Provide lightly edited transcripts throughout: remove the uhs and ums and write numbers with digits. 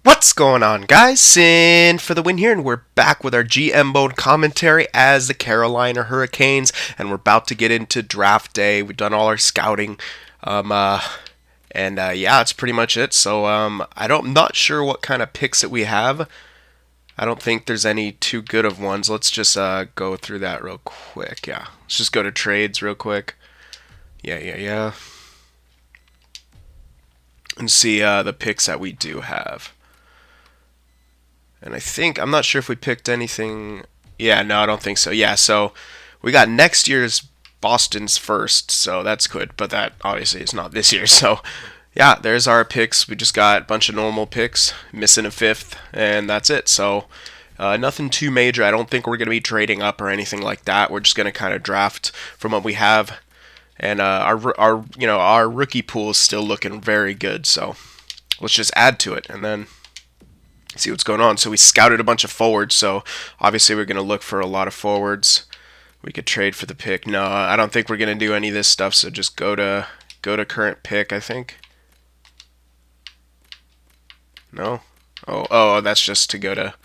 What's going on, guys? Cyn for the win here, and we're back with our GM mode commentary as the Carolina Hurricanes, and we're about to get into draft day. We've done all our scouting, yeah, that's pretty much it. So I'm not sure what kind of picks that we have. I don't think there's any too good of ones. Let's just go through that real quick. Yeah, let's just go to trades real quick. Yeah, and see the picks that we do have. And I'm not sure if we picked anything. Yeah, no, I don't think so. Yeah, so we got next year's Boston's first, so that's good. But that obviously is not this year. So, yeah, there's our picks. We just got a bunch of normal picks, missing a fifth, and that's it. So, nothing too major. I don't think we're going to be trading up or anything like that. We're just going to kind of draft from what we have. And our rookie pool is still looking very good. So, let's just add to it, and then see what's going on. So we scouted a bunch of forwards, so obviously we're going to look for a lot of forwards. We could trade for the pick. No, I don't think we're going to do any of this stuff, so just go to current pick, I think. No? Oh, that's just to go to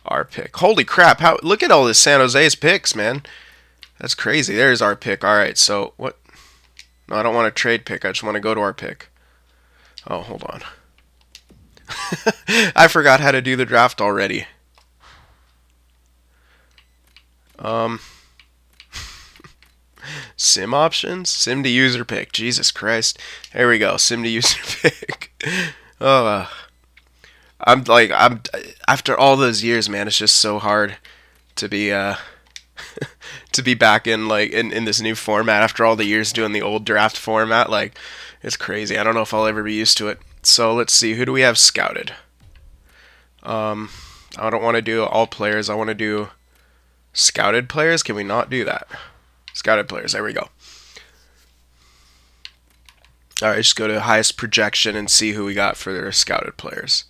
our pick. Holy crap, look at all this San Jose's picks, man. That's crazy. There's our pick. All right, so what? No, I don't want to trade pick. I just want to go to our pick. Oh, hold on. I forgot how to do the draft already. Sim options? Sim to user pick. Jesus Christ. There we go. Sim to user pick. Oh, I'm after all those years, man, it's just so hard to be to be back in in this new format after all the years doing the old draft format. Like, it's crazy. I don't know if I'll ever be used to it. So let's see, who do we have scouted? I don't want to do all players. I want to do scouted players. Can we not do that? Scouted players. There we go. All right, just go to highest projection and see who we got for their scouted players.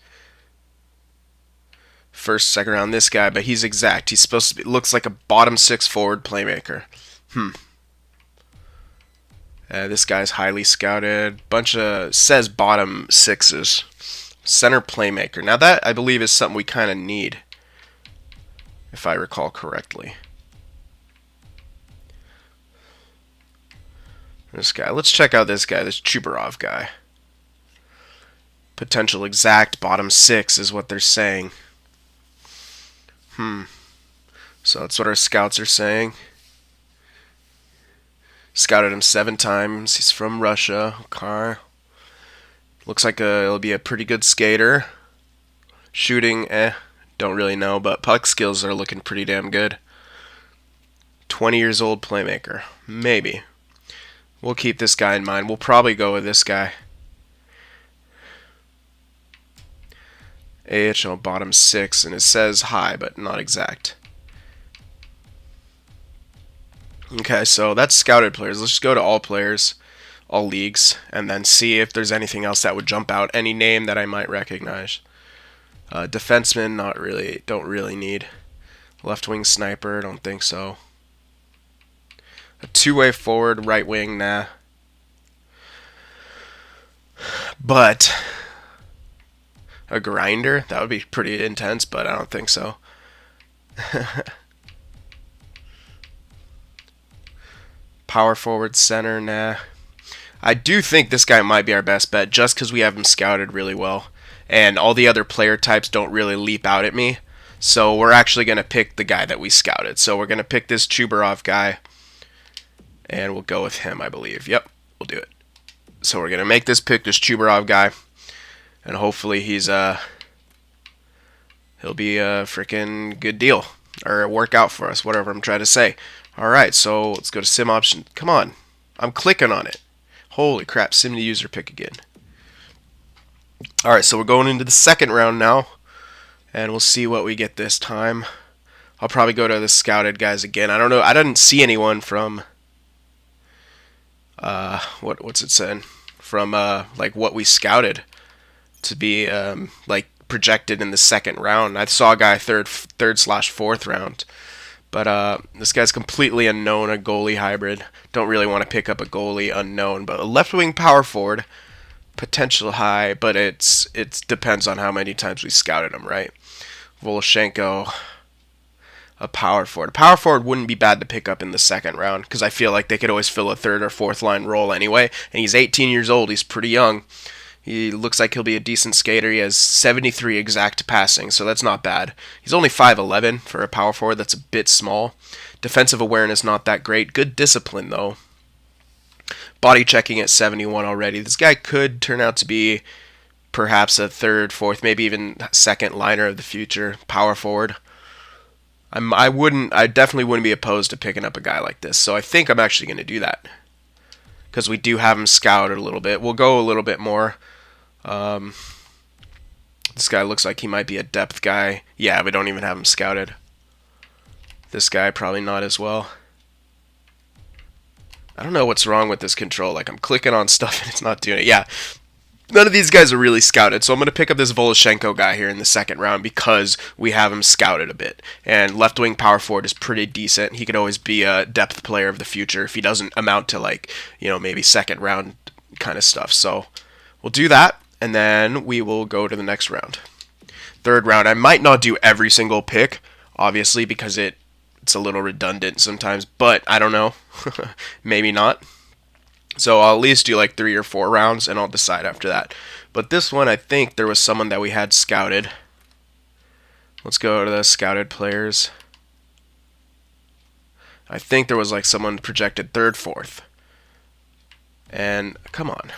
First, second round, this guy, but he's exact. He's supposed to be, looks like a bottom six forward playmaker. This guy's highly scouted. Says bottom sixes. Center playmaker. Now that, I believe, is something we kind of need, if I recall correctly. This guy. Let's check out this guy, this Chubarov guy. Potential exact bottom six is what they're saying. So that's what our scouts are saying. Scouted him 7 times. He's from Russia. Okay. Looks like he'll be a pretty good skater. Shooting, don't really know, but puck skills are looking pretty damn good. 20 years old playmaker. Maybe. We'll keep this guy in mind. We'll probably go with this guy. AHL bottom 6, and it says high, but not exact. Okay, so that's scouted players. Let's just go to all players, all leagues, and then see if there's anything else that would jump out. Any name that I might recognize. Defenseman, not really. Don't really need. Left wing sniper, don't think so. A two-way forward, right wing, nah. But a grinder, that would be pretty intense, but I don't think so. Power forward, center, nah. I do think this guy might be our best bet just because we have him scouted really well. And all the other player types don't really leap out at me. So we're actually going to pick the guy that we scouted. So we're going to pick this Chubarov guy. And we'll go with him, I believe. Yep, we'll do it. So we're going to make this pick, this Chubarov guy. And hopefully he'll be a freaking good deal. Or work out for us, whatever I'm trying to say. Alright, so let's go to sim option. Come on. I'm clicking on it. Holy crap, sim to user pick again. Alright, so we're going into the second round now. And we'll see what we get this time. I'll probably go to the scouted guys again. I don't know. I didn't see anyone from what's it saying? From like what we scouted to be like projected in the second round. I saw a guy third/4th round. But this guy's completely unknown, a goalie hybrid. Don't really want to pick up a goalie unknown, but a left wing power forward, potential high, but it depends on how many times we scouted him, right? Voloshenko, a power forward. A power forward wouldn't be bad to pick up in the second round because I feel like they could always fill a third or fourth line role anyway. And he's 18 years old. He's pretty young. He looks like he'll be a decent skater. He has 73 exact passing, so that's not bad. He's only 5'11 for a power forward. That's a bit small. Defensive awareness not that great. Good discipline though. Body checking at 71 already. This guy could turn out to be perhaps a third, fourth, maybe even second liner of the future. Power forward. I definitely wouldn't be opposed to picking up a guy like this. So I think I'm actually going to do that because we do have him scouted a little bit. We'll go a little bit more. This guy looks like he might be a depth guy. Yeah, we don't even have him scouted. This guy probably not as well. I don't know what's wrong with this control. Like I'm clicking on stuff and it's not doing it. Yeah. None of these guys are really scouted, so I'm going to pick up this Voloshenko guy here in the second round because we have him scouted a bit. And left-wing power forward is pretty decent. He could always be a depth player of the future if he doesn't amount to, like, you know, maybe second round kind of stuff. So we'll do that, and then we will go to the next round. Third round, I might not do every single pick, obviously, because it's a little redundant sometimes, but I don't know. Maybe not. So I'll at least do like 3 or 4 rounds, and I'll decide after that. But this one, I think there was someone that we had scouted. Let's go to the scouted players. I think there was like someone projected third, fourth. And come on.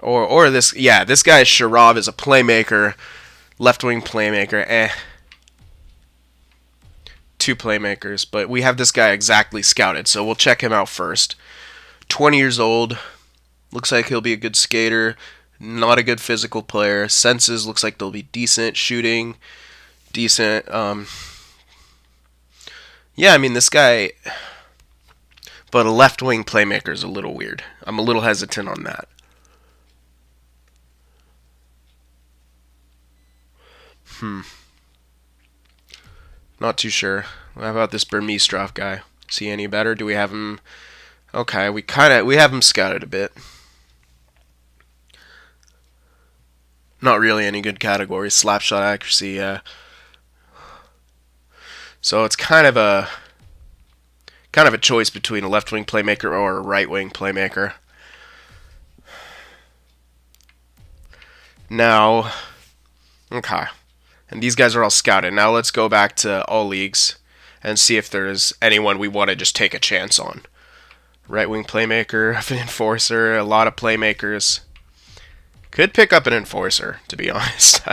Or this, yeah, this guy Sharov is a playmaker, left-wing playmaker. 2 playmakers, but we have this guy exactly scouted, so we'll check him out first. 20 years old, looks like he'll be a good skater, not a good physical player. Senses looks like they'll be decent, shooting, decent. Yeah, I mean this guy, but a left-wing playmaker is a little weird. I'm a little hesitant on that. Not too sure. How about this Burmistrov guy? Is he any better? Do we have him? Okay, we have him scouted a bit. Not really any good categories. Slap shot accuracy, yeah. So it's kind of a choice between a left wing playmaker or a right wing playmaker. Now, okay. And these guys are all scouted. Now let's go back to all leagues and see if there's anyone we want to just take a chance on. Right wing playmaker, an enforcer, a lot of playmakers. Could pick up an enforcer, to be honest.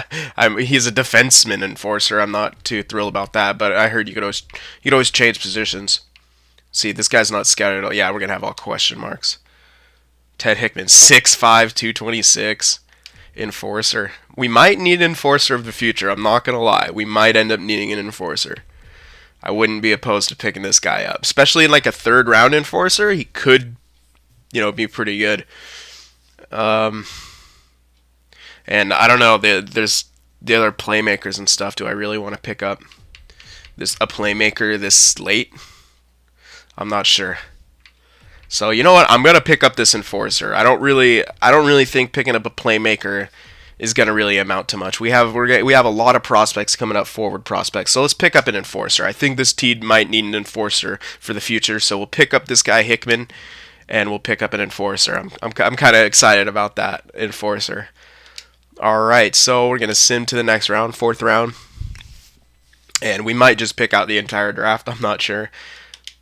He's a defenseman enforcer. I'm not too thrilled about that, but I heard you could always change positions. See, this guy's not scouted at all. Yeah, we're gonna have all question marks. Ted Hickman, 6'5", 226. Enforcer. We might need an enforcer of the future. I'm not going to lie. We might end up needing an enforcer. I wouldn't be opposed to picking this guy up. Especially in like a third round enforcer. He could, be pretty good. And I don't know. There's the other playmakers and stuff. Do I really want to pick up a playmaker this late? I'm not sure. So you know what? I'm gonna pick up this enforcer. I don't really think picking up a playmaker is gonna really amount to much. We have a lot of prospects coming up, forward prospects. So let's pick up an enforcer. I think this team might need an enforcer for the future. So we'll pick up this guy Hickman, and we'll pick up an enforcer. I'm kind of excited about that enforcer. All right, so we're gonna sim to the next round, 4th round, and we might just pick out the entire draft. I'm not sure.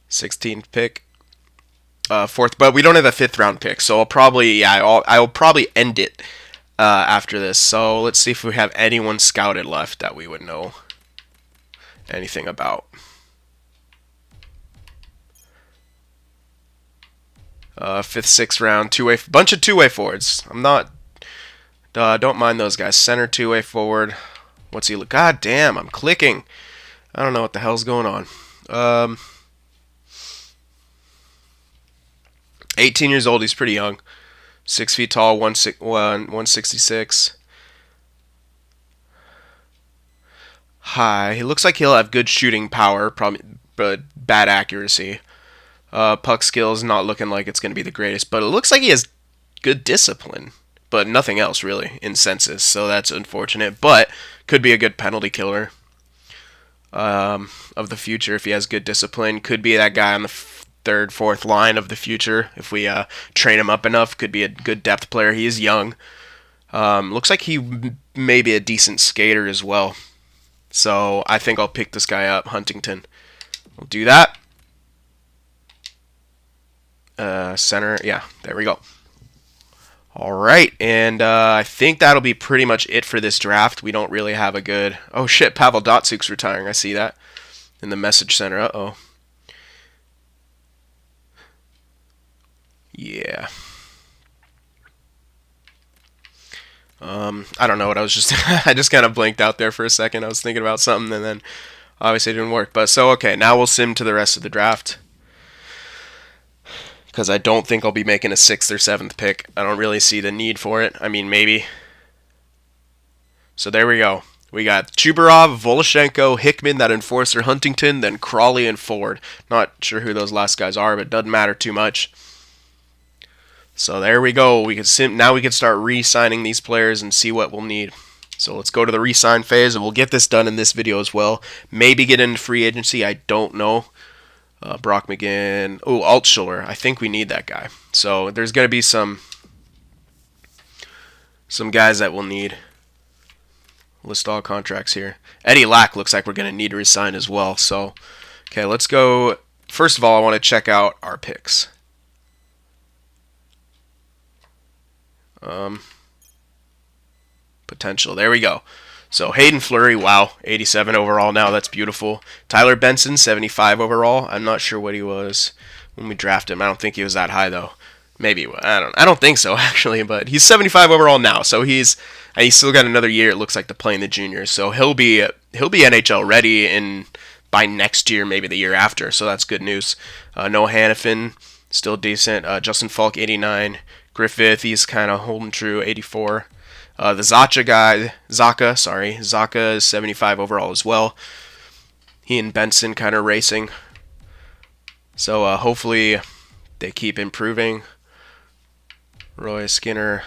16th pick. 4th, but we don't have a 5th round pick, so I'll probably end it after this. So let's see if we have anyone scouted left that we would know anything about. 5th, 6th round, bunch of two-way forwards. Don't mind those guys. Center, two-way forward. What's he look? God damn, I'm clicking. I don't know what the hell's going on. 18 years old, he's pretty young. 6 feet tall, 166. high. It looks like he'll have good shooting power, probably, but bad accuracy. Puck skills not looking like it's going to be the greatest, but it looks like he has good discipline, but nothing else really in census. So that's unfortunate, but could be a good penalty killer of the future if he has good discipline. Could be that guy on the third, fourth line of the future if we train him up enough. Could be a good depth player. He is young. Looks like he may be a decent skater as well. So I think I'll pick this guy up, Huntington. We'll do that. Center, yeah, there we go. All right, and I think that'll be pretty much it for this draft. We don't really have a good... Oh shit, Pavel Datsuk's retiring. I see that in the message center. Uh-oh. Yeah. I don't know what I was just... I just kind of blanked out there for a second. I was thinking about something, and then obviously it didn't work. But so, okay, now we'll sim to the rest of the draft. Because I don't think I'll be making a 6th or 7th pick. I don't really see the need for it. I mean, maybe. So there we go. We got Chubarov, Voloshenko, Hickman, that enforcer, Huntington, then Crawley and Ford. Not sure who those last guys are, but it doesn't matter too much. So there we go. Now we can start re-signing these players and see what we'll need. So let's go to the re-sign phase, and we'll get this done in this video as well. Maybe get into free agency. I don't know. Brock McGinn. Oh, Altschuler. I think we need that guy. So there's going to be some guys that we'll need. List all contracts here. Eddie Lack looks like we're going to need to resign as well. So, okay, let's go. First of all, I want to check out our picks. Potential. There we go. So Hayden Fleury, wow, 87 overall now. That's beautiful. Tyler Benson, 75 overall. I'm not sure what he was when we drafted him. I don't think he was that high though. Maybe I don't think so actually, but he's 75 overall now. So he's still got another year. It looks like to play in the juniors. So he'll be NHL ready by next year, maybe the year after. So that's good news. Noah Hannafin, still decent. Justin Falk, 89. Griffith, he's kind of holding true, 84. The Zaka is 75 overall as well. He and Benson kind of racing. So hopefully they keep improving. Roy Skinner.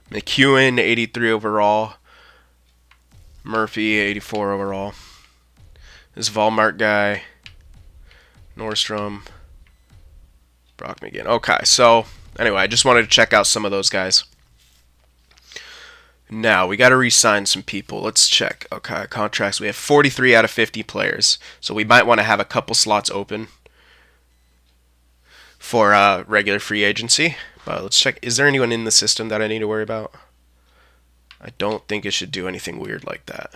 McEwen, 83 overall. Murphy, 84 overall. This Walmart guy. Nordstrom. Brock McGinn. Okay, so anyway, I just wanted to check out some of those guys. Now, we got to re-sign some people. Let's check. Okay, contracts. We have 43 out of 50 players. So we might want to have a couple slots open for regular free agency. But let's check. Is there anyone in the system that I need to worry about? I don't think it should do anything weird like that.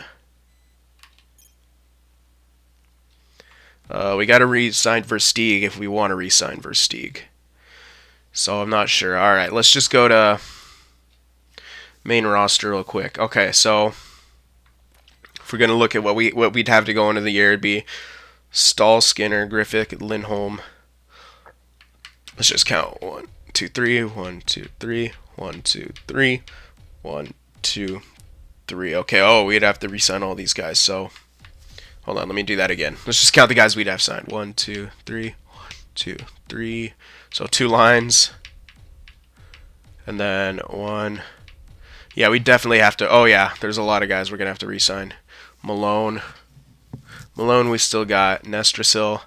We got to re-sign Versteeg if we want to re-sign Versteeg. So I'm not sure. All right, let's just go to main roster real quick. Okay, so if we're gonna look at what we'd have to go into the year, it'd be Stahl, Skinner, Griffith, Lindholm. Let's just count 1, 2, 3, 1, 2, 3, 1, 2, 3, 1, 2, 3. Okay. Oh, we'd have to re-sign all these guys. So hold on, let me do that again. Let's just count the guys we'd have signed. 1, 2, 3, 1, 2, 3. So 2 lines, and then 1. Yeah, we definitely have to... Oh, yeah, there's a lot of guys we're going to have to re-sign. Malone, we still got. Nestrasil.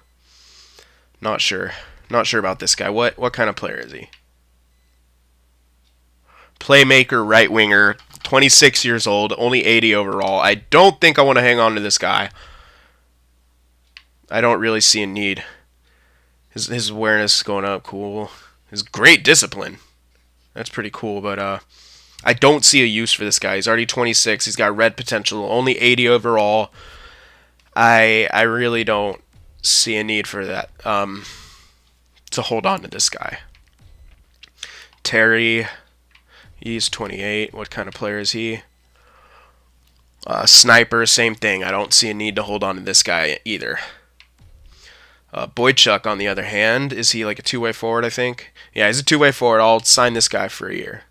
Not sure. Not sure about this guy. What kind of player is he? Playmaker, right winger, 26 years old, only 80 overall. I don't think I want to hang on to this guy. I don't really see a need. His awareness is going up. Cool. His great discipline. That's pretty cool, but... I don't see a use for this guy. He's already 26. He's got red potential. Only 80 overall. I really don't see a need for that. To hold on to this guy. Terry. He's 28. What kind of player is he? Sniper. Same thing. I don't see a need to hold on to this guy either. Boychuk, on the other hand. Is he like a two-way forward, I think? Yeah, he's a two-way forward. I'll sign this guy for a year.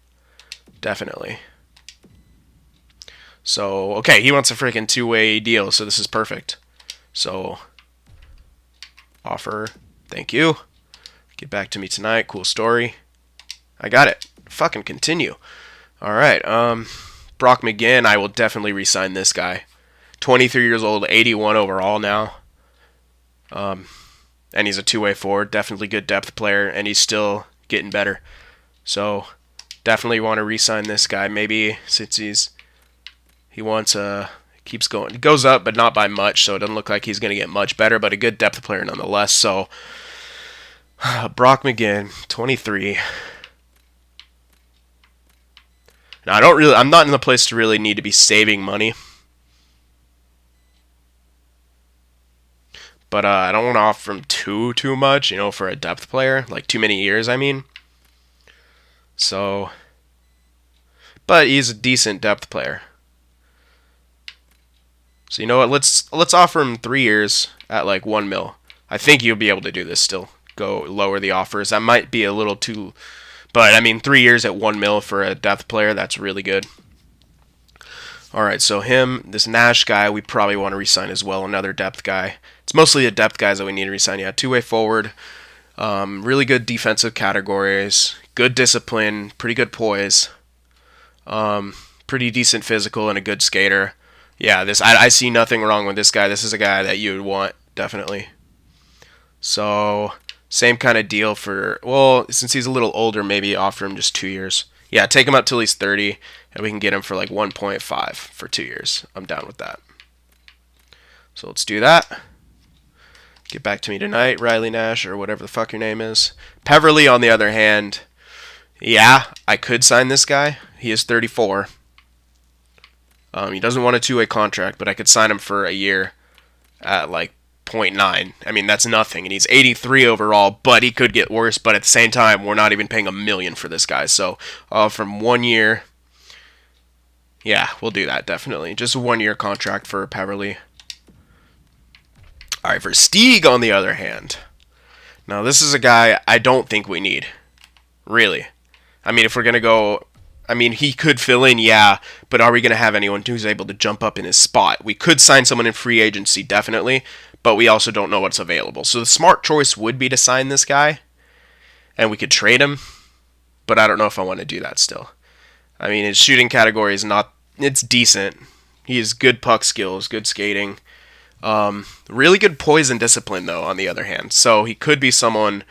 Definitely. So, okay, he wants a freaking two-way deal, so this is perfect. So, offer, thank you. Get back to me tonight, cool story. I got it. Fucking continue. Alright, Brock McGinn, I will definitely re-sign this guy. 23 years old, 81 overall now. And he's a two-way forward, definitely good depth player, and he's still getting better. So, definitely want to re-sign this guy. Maybe since he wants keeps going. It goes up, but not by much, so it doesn't look like he's going to get much better, but a good depth player nonetheless. So, Brock McGinn, 23. Now, I'm not in the place to really need to be saving money. But I don't want to offer him too much, for a depth player. Like, too many years, I mean. So, but he's a decent depth player. So, you know what? Let's offer him 3 years at like 1 mil. I think you'll be able to do this still. Go lower the offers. That might be a little too... But, I mean, 3 years at 1 mil for a depth player, that's really good. Alright, so this Nash guy, we probably want to re-sign as well. Another depth guy. It's mostly the depth guys that we need to re-sign. Yeah, two-way forward. Really good defensive categories. Good discipline. Pretty good poise. Pretty decent physical and a good skater. Yeah, I see nothing wrong with this guy. This is a guy that you would want, definitely. So, same kind of deal well, since he's a little older, maybe offer him just 2 years. Yeah, take him up till he's 30, and we can get him for like 1.5 for 2 years. I'm down with that. So let's do that. Get back to me tonight, Riley Nash, or whatever the fuck your name is. Peverly, on the other hand, yeah, I could sign this guy. He is 34. He doesn't want a two-way contract, but I could sign him for a year at like 0.9. I mean, that's nothing. And he's 83 overall, but he could get worse. But at the same time, we're not even paying $1 million for this guy. So from 1 year, yeah, we'll do that, definitely. Just a 1 year contract for Peverly. All right, for Stieg, on the other hand. Now, this is a guy I don't think we need. Really. I mean, if we're going to go... I mean, he could fill in, yeah, but are we going to have anyone who's able to jump up in his spot? We could sign someone in free agency, definitely, but we also don't know what's available. So the smart choice would be to sign this guy, and we could trade him, but I don't know if I want to do that still. I mean, his shooting category is not... It's decent. He has good puck skills, good skating. Really good poise and discipline, though, on the other hand. So he could be someone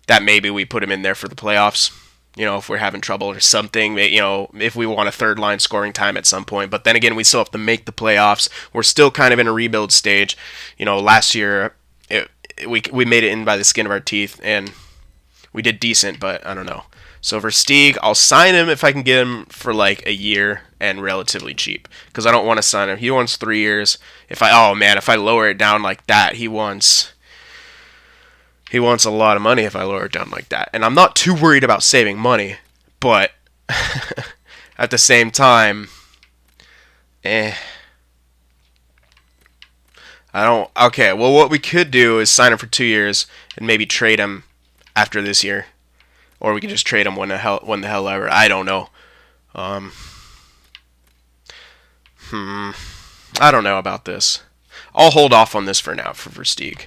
that maybe we put him in there for the playoffs. If we're having trouble or something, if we want a third line scoring time at some point. But then again, we still have to make the playoffs. We're still kind of in a rebuild stage. Last year, we made it in by the skin of our teeth, and we did decent, but I don't know. So for Stieg, I'll sign him if I can get him for like a year and relatively cheap, because I don't want to sign him. He wants 3 years. If I lower it down like that, he wants a lot of money if I lower it down like that. And I'm not too worried about saving money, but at the same time, I don't... Okay, well, what we could do is sign him for 2 years and maybe trade him after this year. Or we could just trade him when the hell ever. I don't know. I don't know about this. I'll hold off on this for now for Versteeg,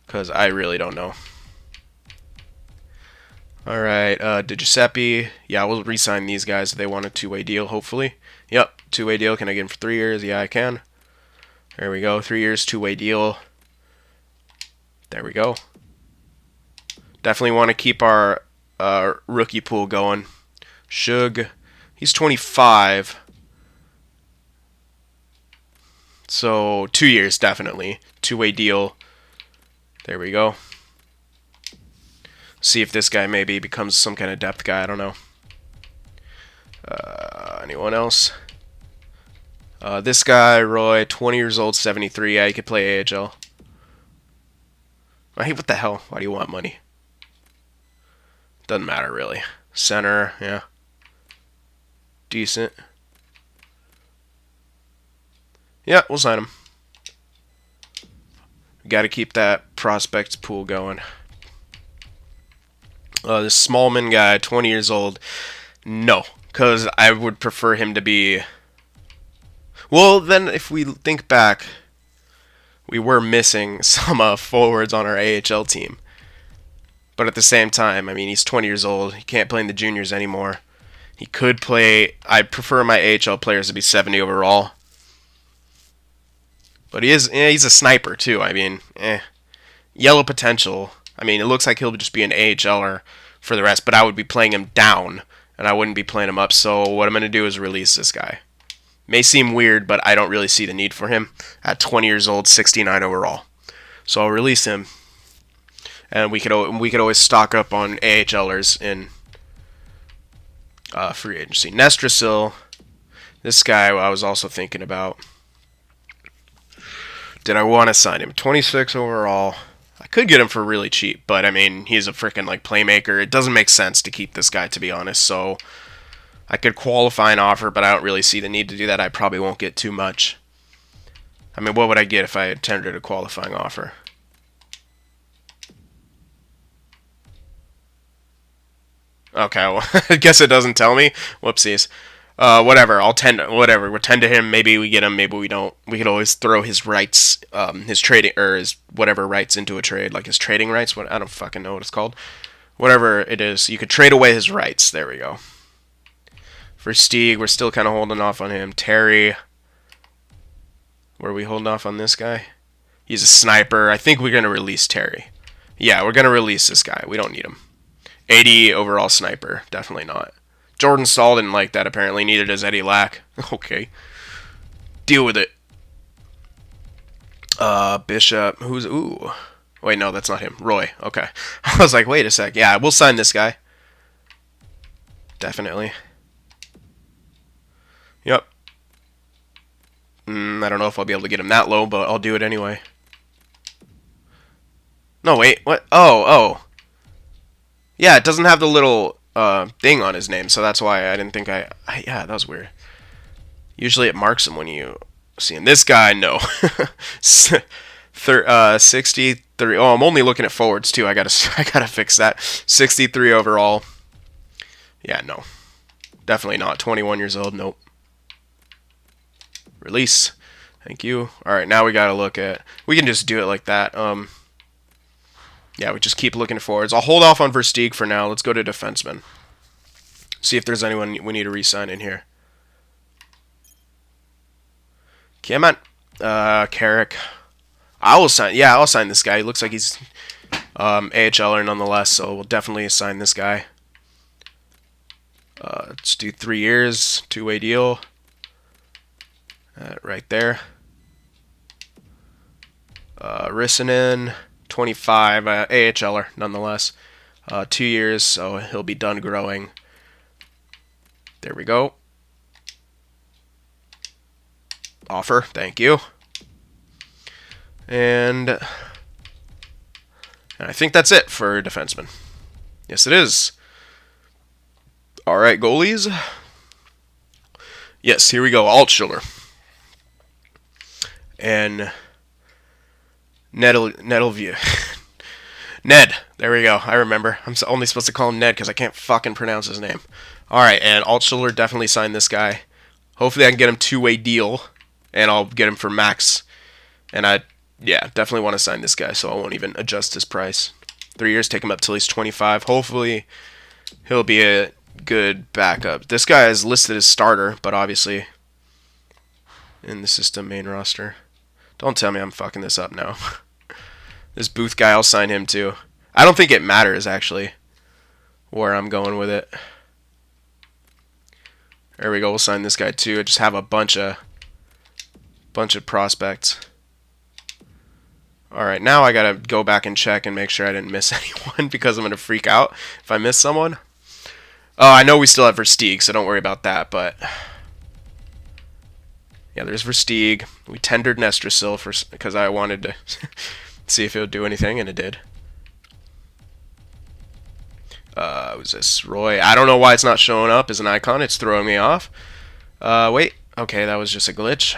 because I really don't know. Alright, DiGiuseppe. Yeah, we'll re-sign these guys if they want a two-way deal, hopefully. Yep, two-way deal. Can I get him for 3 years? Yeah, I can. There we go. 3 years, two-way deal. There we go. Definitely want to keep our rookie pool going. Shug. He's 25. So, 2 years, definitely. Two-way deal. There we go. See if this guy maybe becomes some kind of depth guy. I don't know. Anyone else? This guy, Roy, 20 years old, 73. Yeah, he could play AHL. Hey, what the hell? Why do you want money? Doesn't matter, really. Center, yeah. Decent. Yeah, we'll sign him. We got to keep that prospects pool going. This Smallman guy, 20 years old. No. because I would prefer him to be. Well, then if we think back, we were missing some forwards on our AHL team. But at the same time, I mean, he's 20 years old. He can't play in the juniors anymore. He could play. I prefer my AHL players to be 70 overall. But he's a sniper too. I mean, yellow potential. I mean, it looks like he'll just be an AHLer for the rest. But I would be playing him down, and I wouldn't be playing him up. So what I'm going to do is release this guy. May seem weird, but I don't really see the need for him at 20 years old, 69 overall. So I'll release him. And we could always stock up on AHLers in free agency. Nestrasil, this guy I was also thinking about. Did I want to sign him? 26 overall. I could get him for really cheap, but I mean, he's a freaking like playmaker. It doesn't make sense to keep this guy, to be honest. So I could qualify an offer, but I don't really see the need to do that. I probably won't get too much. I mean, what would I get if I had tendered a qualifying offer? Okay, well, I guess it doesn't tell me. Whoopsies. Whatever. I'll tend. Whatever. We'll tend to him. Maybe we get him. Maybe we don't. We could always throw his rights, his trading or his whatever rights into a trade, like his trading rights. What I don't fucking know what it's called. Whatever it is, you could trade away his rights. There we go. For Stieg, we're still kind of holding off on him. Terry, were we holding off on this guy? He's a sniper. I think we're gonna release Terry. Yeah, we're gonna release this guy. We don't need him. 80 overall sniper. Definitely not. Jordan Stahl didn't like that, apparently. Neither does Eddie Lack. Okay. Deal with it. Bishop. Who's... Ooh. Wait, no, that's not him. Roy. Okay. I was like, wait a sec. Yeah, we'll sign this guy. Definitely. Yep. I don't know if I'll be able to get him that low, but I'll do it anyway. No, wait. What? Oh. Yeah, it doesn't have the little thing on his name, so that's why I didn't think yeah, that was weird. Usually it marks him when you see him. This guy, no. 63. Oh, I'm only looking at forwards too. I gotta fix that. 63 overall. Yeah, no. Definitely not. 21 years old. Nope. Release. Thank you. All right, now we gotta look at. We can just do it like that. Yeah, we just keep looking forwards. I'll hold off on Versteeg for now. Let's go to defenseman. See if there's anyone we need to re-sign in here. Come on. Carrick. I'll sign this guy. He looks like he's AHLer nonetheless, so we'll definitely sign this guy. Let's do 3 years, two-way deal. Right there. Rissanen. 25, AHLer nonetheless. 2 years, so he'll be done growing. There we go. Offer, thank you. And I think that's it for defensemen. Yes, it is. All right, goalies. Yes, here we go. Altschuler. And Nedelview. Ned. There we go. I remember. I'm only supposed to call him Ned because I can't fucking pronounce his name. Alright, and Altschuler, definitely sign this guy. Hopefully I can get him two-way deal, and I'll get him for max. And yeah, definitely want to sign this guy, so I won't even adjust his price. 3 years, take him up till he's 25. Hopefully he'll be a good backup. This guy is listed as starter, but obviously in the system main roster. Don't tell me I'm fucking this up now. This Booth guy, I'll sign him too. I don't think it matters, actually, where I'm going with it. There we go. We'll sign this guy too. I just have a bunch of prospects. All right, now I gotta go back and check and make sure I didn't miss anyone because I'm gonna freak out if I miss someone. Oh, I know we still have Versteeg, so don't worry about that. But yeah, there's Versteeg. We tendered Nestrasil because I wanted to see if it would do anything, and it did. Was this Roy? I don't know why it's not showing up as an icon. It's throwing me off. Wait. Okay, that was just a glitch.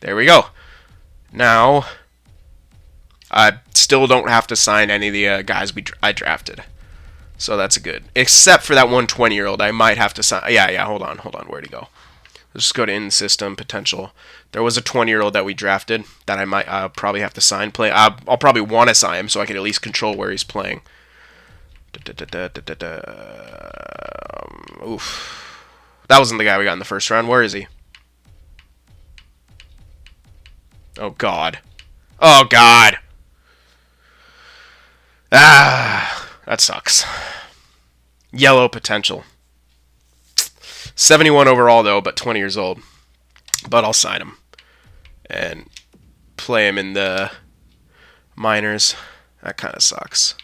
There we go. Now, I still don't have to sign any of the guys I drafted. So that's good. Except for that 120-year-old, I might have to sign. Yeah. Hold on. Where'd he go? Let's just go to in system potential. There was a 20-year-old that we drafted that I might probably have to sign. I'll probably want to sign him so I can at least control where he's playing. Oof. That wasn't the guy we got in the first round. Where is he? Oh, God. Oh, God. Ah, that sucks. Yellow potential. 71 overall, though, but 20 years old. But I'll sign him and play him in the minors. That kind of sucks. I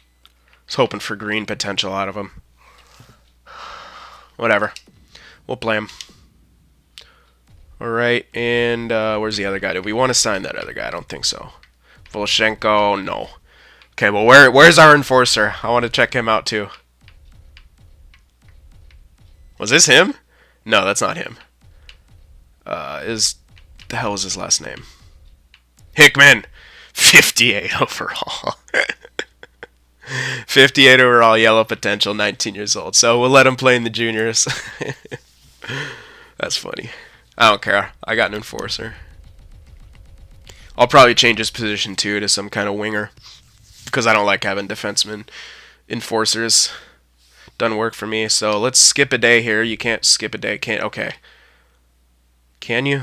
was hoping for green potential out of him. Whatever. We'll play him. Alright, and where's the other guy? Do we want to sign that other guy? I don't think so. Voloshenko, no. Okay, well, where's our enforcer? I want to check him out, too. Was this him? No, that's not him. The hell is his last name? Hickman! 58 overall. 58 overall, yellow potential, 19 years old. So we'll let him play in the juniors. That's funny. I don't care. I got an enforcer. I'll probably change his position too to some kind of winger, because I don't like having defensemen enforcers. Doesn't work for me. So let's skip a day here. You can't skip a day. Can't. Okay. Can you?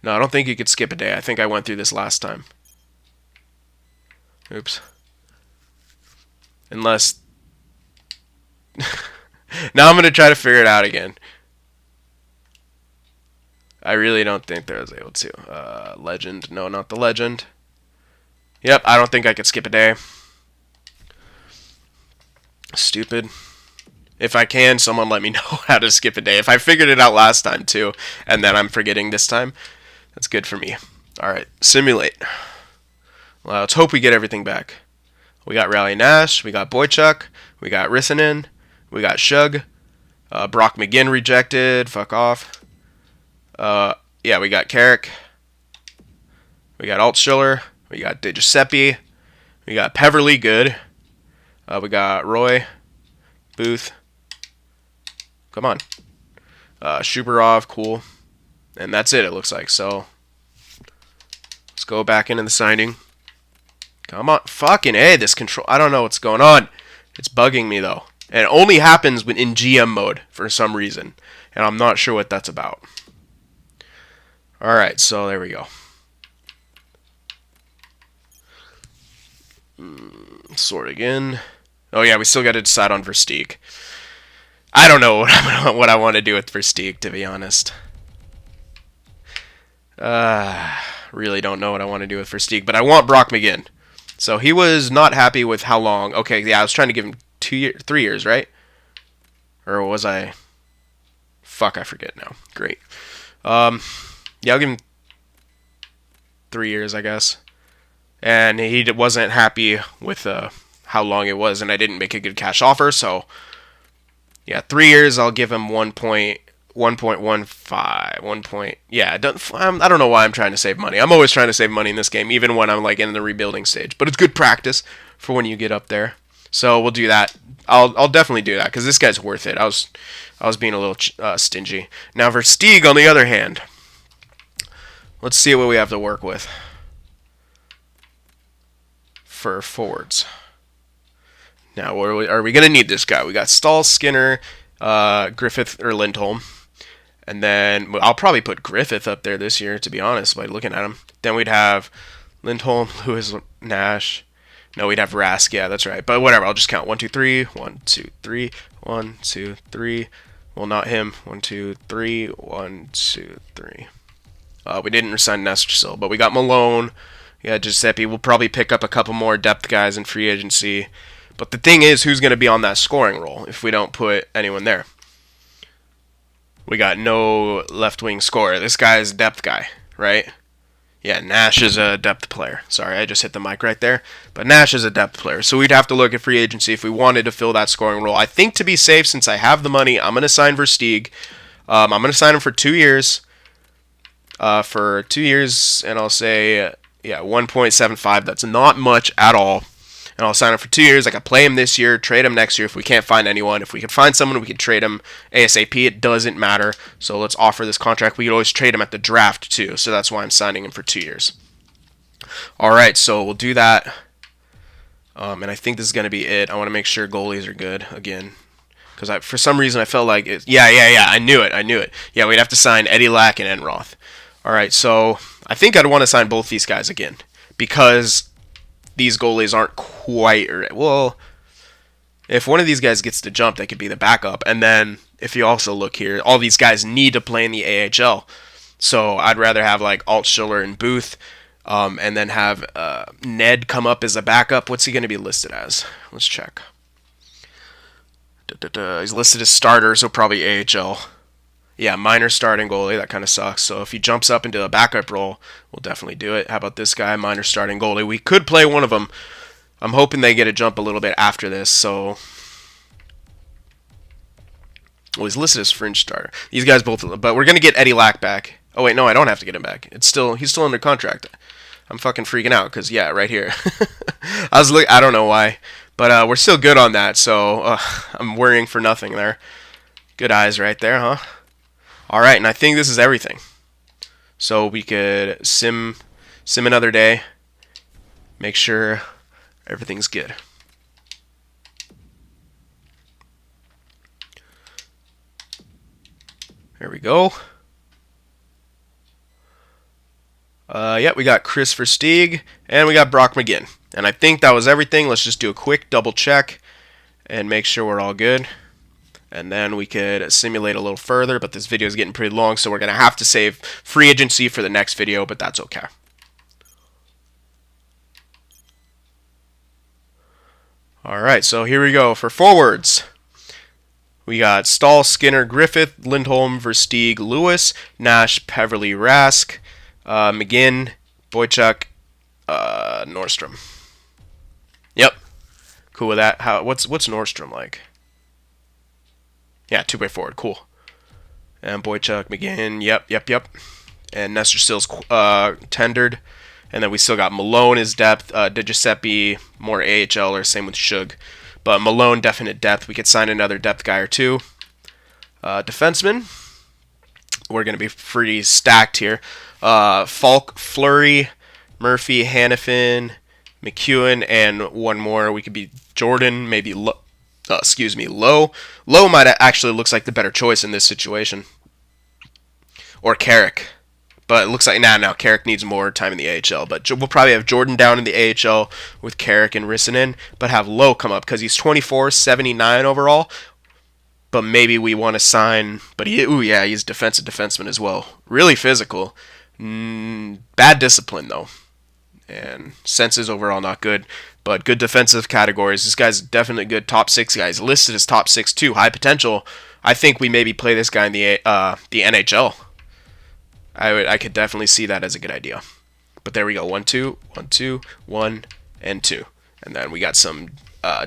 No, I don't think you could skip a day. I think I went through this last time. Oops. Unless... Now I'm going to try to figure it out again. I really don't think I was able to. Legend. No, not the legend. Yep, I don't think I could skip a day. Stupid. If I can, someone let me know how to skip a day. If I figured it out last time, too, and then I'm forgetting this time, that's good for me. Alright, simulate. Well, let's hope we get everything back. We got Rally Nash, we got Boychuk, we got Rissanen, we got Shug, Brock McGinn rejected, fuck off. Yeah, we got Carrick, we got Altschiller, we got De Giuseppe, we got Peverly, good. We got Roy, Booth, come on, Shubarov, cool, and that's it looks like. So let's go back into the signing. Come on, fucking A, this control, I don't know what's going on. It's bugging me though, and it only happens when in GM mode for some reason, and I'm not sure what that's about. Alright, so there we go. Sort again. Oh yeah, we still got to decide on Versteeg. I don't know what I want to do with Versteeg, to be honest. Really don't know what I want to do with Versteeg, but I want Brock McGinn. So he was not happy with how long. Okay, yeah, I was trying to give him 3 years, right? Or was I? Fuck, I forget now. Great. Yeah, I'll give him 3 years, I guess. And he wasn't happy with how long it was, and I didn't make a good cash offer, so yeah, 3 years. I'll give him 1.15. Yeah, I don't know why I'm trying to save money. I'm always trying to save money in this game, even when I'm like in the rebuilding stage. But it's good practice for when you get up there. So we'll do that. I'll definitely do that because this guy's worth it. I was being a little stingy. Now Versteeg, on the other hand, let's see what we have to work with for forwards. Now, are we going to need this guy? We got Stahl, Skinner, Griffith, or Lindholm. And then I'll probably put Griffith up there this year, to be honest, by looking at him. Then we'd have Lindholm, Lewis, Nash. No, we'd have Rask. Yeah, that's right. But whatever, I'll just count. 1, 2, 3. 1, 2, 3. 1, 2, 3. Well, not him. 1, 2, 3. 1, 2, 3. We didn't resign Nestor, but we got Malone. Yeah, Giuseppe. We'll probably pick up a couple more depth guys in free agency. But the thing is, who's going to be on that scoring role if we don't put anyone there? We got no left-wing scorer. This guy is a depth guy, right? Yeah, Nash is a depth player. Sorry, I just hit the mic right there. But Nash is a depth player. So we'd have to look at free agency if we wanted to fill that scoring role. I think to be safe, since I have the money, I'm going to sign Versteeg. I'm going to sign him for 2 years. And I'll say, yeah, 1.75. That's not much at all. and I'll sign him for 2 years. I can play him this year, trade him next year if we can't find anyone. If we can find someone, we can trade him ASAP. It doesn't matter. So let's offer this contract. We could always trade him at the draft too. So that's why I'm signing him for 2 years. All right, so we'll do that. And I think this is going to be it. I want to make sure goalies are good again. Because for some reason I felt like it. Yeah. I knew it. Yeah, we'd have to sign Eddie Lack and Enroth. All right, so I think I'd want to sign both these guys again. Because these goalies aren't quite. Well, if one of these guys gets to jump, they could be the backup. And then if you also look here, all these guys need to play in the AHL. So I'd rather have like Altschiller and Booth. And then have Ned come up as a backup. What's he going to be listed as? Let's check. He's listed as starter, so probably AHL. Yeah, minor starting goalie. That kind of sucks. So if he jumps up into a backup role, we'll definitely do it. How about this guy, minor starting goalie? We could play one of them. I'm hoping they get a jump a little bit after this. So, well, he's listed as fringe starter. These guys both, but we're gonna get Eddie Lack back. Oh wait, no, I don't have to get him back. He's still under contract. I'm fucking freaking out because, yeah, right here. I don't know why. But we're still good on that, so I'm worrying for nothing there. Good eyes right there, huh? All right, and I think this is everything. So we could sim another day. Make sure everything's good. There we go. Yeah, we got Chris Versteeg, and we got Brock McGinn. And I think that was everything. Let's just do a quick double check and make sure we're all good. And then we could simulate a little further, but this video is getting pretty long, so we're going to have to save free agency for the next video, but that's okay. All right, so here we go for forwards. We got Stahl, Skinner, Griffith, Lindholm, Versteeg, Lewis, Nash, Peverly, Rask, McGinn, Boychuk, Nordstrom. Yep. Cool with that. What's Nordstrom like? Yeah, two-way forward. Cool. And Boychuk, McGinn. Yep. And Nestor Stills tendered. And then we still got Malone as depth. DiGiuseppe, more AHL, or same with Shug. But Malone, definite depth. We could sign another depth guy or two. Defenseman. We're going to be pretty stacked here. Falk, Fleury, Murphy, Hannafin, McEwen, and one more. We could be Jordan, maybe Lowe. Lowe might actually looks like the better choice in this situation. Or Carrick. But it looks like, now Carrick needs more time in the AHL. But we'll probably have Jordan down in the AHL with Carrick and Rissanen, but have Lowe come up because he's 24, 79 overall. But maybe we want to sign, but he's defensive defenseman as well. Really physical. Bad discipline, though. And senses overall not good, but good defensive categories. This guy's definitely good top 6 guy. He's listed as top 6 too. High potential. I think we maybe play this guy in the NHL. I could definitely see that as a good idea. But there we go. 1, 2, 1, 2, 1, and 2. And then we got some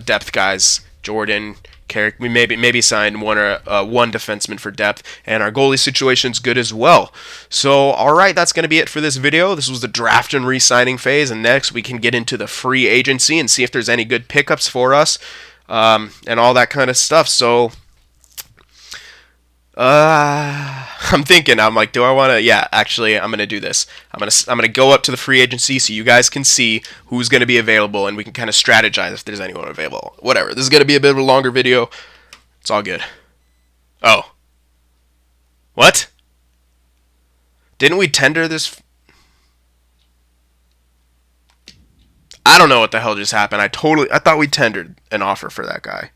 depth guys. Jordan, Carrick. We maybe sign one defenseman for depth, and our goalie situation's good as well. So, all right, that's going to be it for this video. This was the draft and re-signing phase, and next we can get into the free agency and see if there's any good pickups for us, and all that kind of stuff. So, I'm thinking. I'm like, do I want to? Yeah, actually, I'm gonna do this. I'm gonna go up to the free agency so you guys can see who's gonna be available, and we can kind of strategize if there's anyone available. Whatever. This is gonna be a bit of a longer video. It's all good. Oh, what? Didn't we tender this? I don't know what the hell just happened. I thought we tendered an offer for that guy,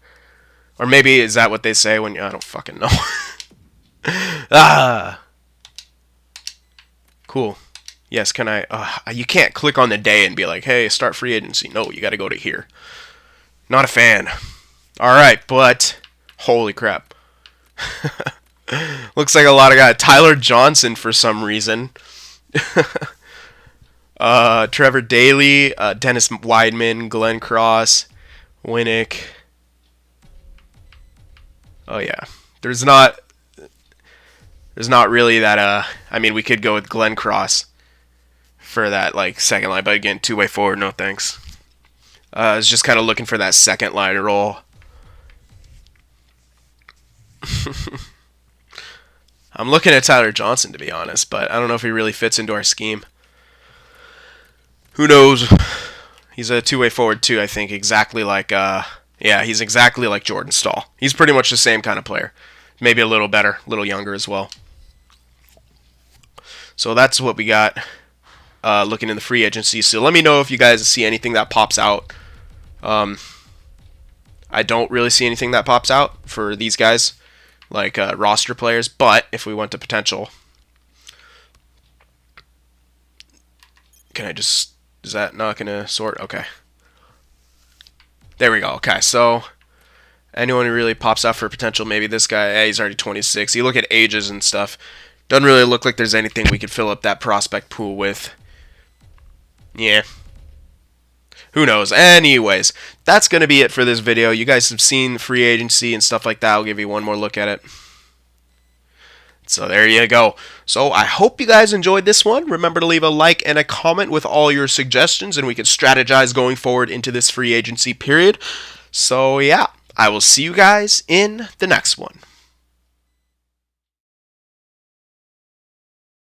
or maybe is that what they say when I don't fucking know. Cool. Yes, can I? You can't click on the day and be like, hey, start free agency. No, you got to go to here. Not a fan. All right, but holy crap. Looks like a lot of guys. Tyler Johnson for some reason. Trevor Daly, Dennis Weidman, Glenn Cross, Winnick. Oh yeah, there's not really that. I mean, we could go with Glenn Cross for that like second line, but again, two-way forward, no thanks. Is just kind of looking for that second line role. I'm looking at Tyler Johnson, to be honest, but I don't know if he really fits into our scheme. Who knows? He's a two-way forward too, I think, exactly like he's exactly like Jordan Staal. He's pretty much the same kind of player. Maybe a little better, a little younger as well. So that's what we got looking in the free agency. So let me know if you guys see anything that pops out. I don't really see anything that pops out for these guys, like roster players. But if we went to potential, can I just... Is that not going to sort? Okay. There we go. Okay, so anyone who really pops out for potential, maybe this guy, he's already 26. You look at ages and stuff, doesn't really look like there's anything we could fill up that prospect pool with. Yeah. Who knows? Anyways, that's going to be it for this video. You guys have seen free agency and stuff like that. I'll give you one more look at it. So there you go. So I hope you guys enjoyed this one. Remember to leave a like and a comment with all your suggestions, and we can strategize going forward into this free agency period. So yeah, I will see you guys in the next one.